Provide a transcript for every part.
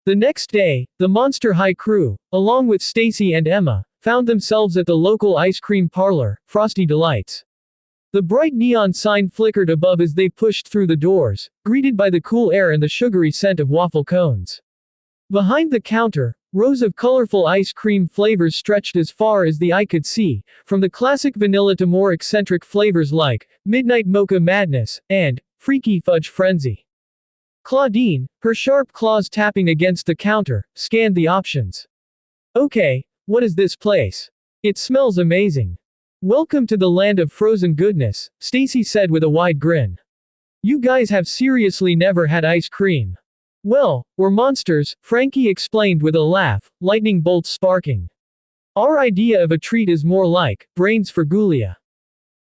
The next day, the Monster High crew, along with Stacie and Emma, found themselves at the local ice cream parlor, Frosty Delights. The bright neon sign flickered above as they pushed through the doors, greeted by the cool air and the sugary scent of waffle cones. Behind the counter, rows of colorful ice cream flavors stretched as far as the eye could see, from the classic vanilla to more eccentric flavors like Midnight Mocha Madness and Freaky Fudge Frenzy. Clawdeen, her sharp claws tapping against the counter, scanned the options. Okay, what is this place? It smells amazing. Welcome to the land of frozen goodness, Stacie said with a wide grin. You guys have seriously never had ice cream. Well, we're monsters, Frankie explained with a laugh, lightning bolts sparking. Our idea of a treat is more like brains for Ghoulia.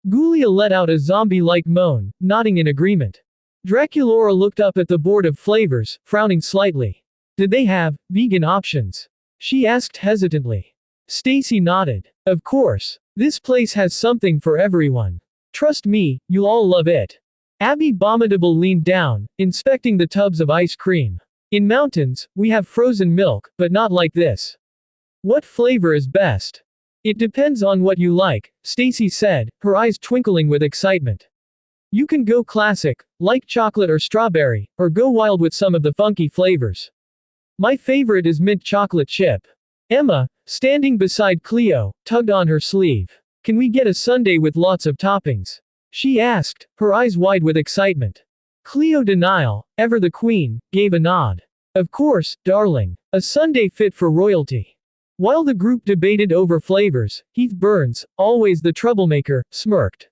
Ghoulia let out a zombie-like moan, nodding in agreement. Draculaura looked up at the board of flavors, frowning slightly. Did they have vegan options? She asked hesitantly. Stacie nodded. Of course. This place has something for everyone. Trust me, you'll all love it. Abby Bombadable leaned down, inspecting the tubs of ice cream. In mountains, we have frozen milk, but not like this. What flavor is best? It depends on what you like, Stacie said, her eyes twinkling with excitement. You can go classic, like chocolate or strawberry, or go wild with some of the funky flavors. My favorite is mint chocolate chip. Emma, standing beside Cleo, tugged on her sleeve. Can we get a sundae with lots of toppings? She asked, her eyes wide with excitement. Cleo Denial, ever the queen, gave a nod. Of course, darling. A sundae fit for royalty. While the group debated over flavors, Heath Burns, always the troublemaker, smirked.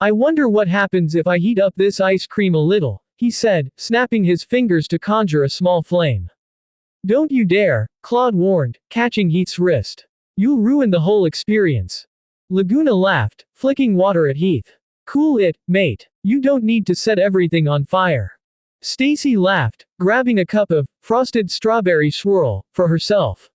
I wonder what happens if I heat up this ice cream a little, he said, snapping his fingers to conjure a small flame. Don't you dare, Claude warned, catching Heath's wrist. You'll ruin the whole experience. Lagoona laughed, flicking water at Heath. Cool it, mate. You don't need to set everything on fire. Stacie laughed, grabbing a cup of frosted strawberry swirl for herself.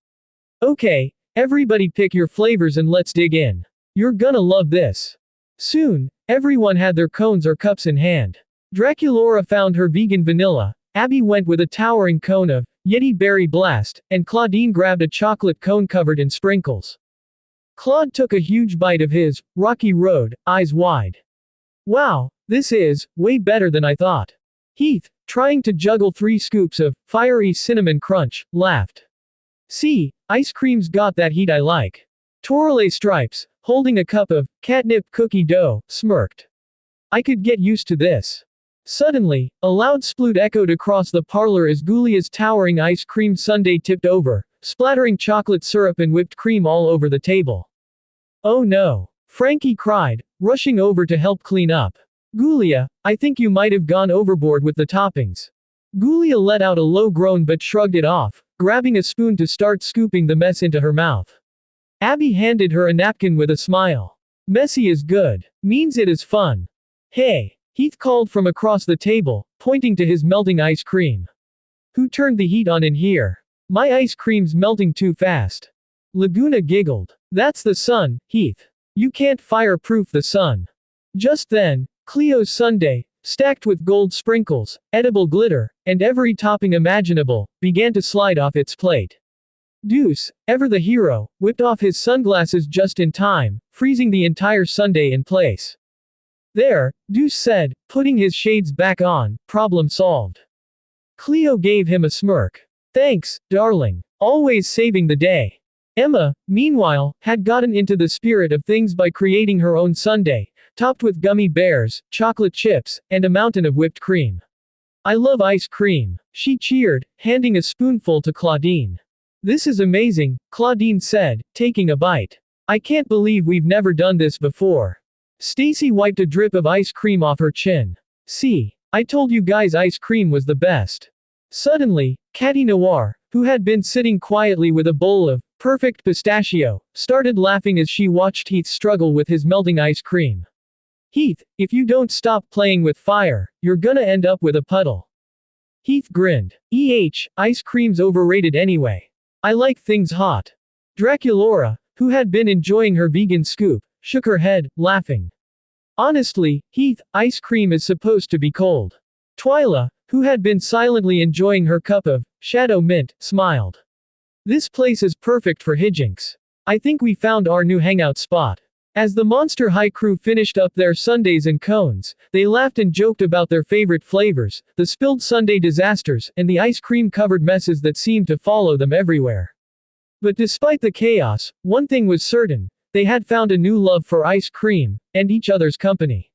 Okay, everybody pick your flavors and let's dig in. You're gonna love this. Soon, everyone had their cones or cups in hand. Draculaura found her vegan vanilla, Abby went with a towering cone of Yeti Berry Blast, and Clawdeen grabbed a chocolate cone covered in sprinkles. Claude took a huge bite of his Rocky Road, eyes wide. Wow, this is way better than I thought. Heath, trying to juggle 3 scoops of fiery cinnamon crunch, laughed. See, ice cream's got that heat I like. Toralei Stripes, holding a cup of catnip cookie dough, smirked. I could get used to this. Suddenly, a loud sploot echoed across the parlor as Ghoulia's towering ice cream sundae tipped over, splattering chocolate syrup and whipped cream all over the table. Oh no! Frankie cried, rushing over to help clean up. Ghoulia, I think you might have gone overboard with the toppings. Ghoulia let out a low groan but shrugged it off, grabbing a spoon to start scooping the mess into her mouth. Abby handed her a napkin with a smile. Messy is good. Means it is fun. Hey! Heath called from across the table, pointing to his melting ice cream. Who turned the heat on in here? My ice cream's melting too fast. Lagoona giggled. That's the sun, Heath. You can't fire-proof the sun. Just then, Cleo's sundae, stacked with gold sprinkles, edible glitter, and every topping imaginable, began to slide off its plate. Deuce, ever the hero, whipped off his sunglasses just in time, freezing the entire sundae in place. There, Deuce said, putting his shades back on, problem solved. Cleo gave him a smirk. Thanks, darling. Always saving the day. Emma, meanwhile, had gotten into the spirit of things by creating her own sundae, topped with gummy bears, chocolate chips, and a mountain of whipped cream. I love ice cream, she cheered, handing a spoonful to Clawdeen. This is amazing, Clawdeen said, taking a bite. I can't believe we've never done this before. Stacie wiped a drip of ice cream off her chin. See, I told you guys ice cream was the best. Suddenly, Catty Noir, who had been sitting quietly with a bowl of perfect pistachio, started laughing as she watched Heath struggle with his melting ice cream. Heath, if you don't stop playing with fire, you're gonna end up with a puddle. Heath grinned. Ice cream's overrated anyway. I like things hot. Draculaura, who had been enjoying her vegan scoop, shook her head, laughing. Honestly, Heath, ice cream is supposed to be cold. Twyla, who had been silently enjoying her cup of shadow mint, smiled. This place is perfect for hijinks. I think we found our new hangout spot. As the Monster High crew finished up their sundaes and cones, they laughed and joked about their favorite flavors, the spilled sundae disasters, and the ice cream covered messes that seemed to follow them everywhere. But despite the chaos, one thing was certain: they had found a new love for ice cream and each other's company.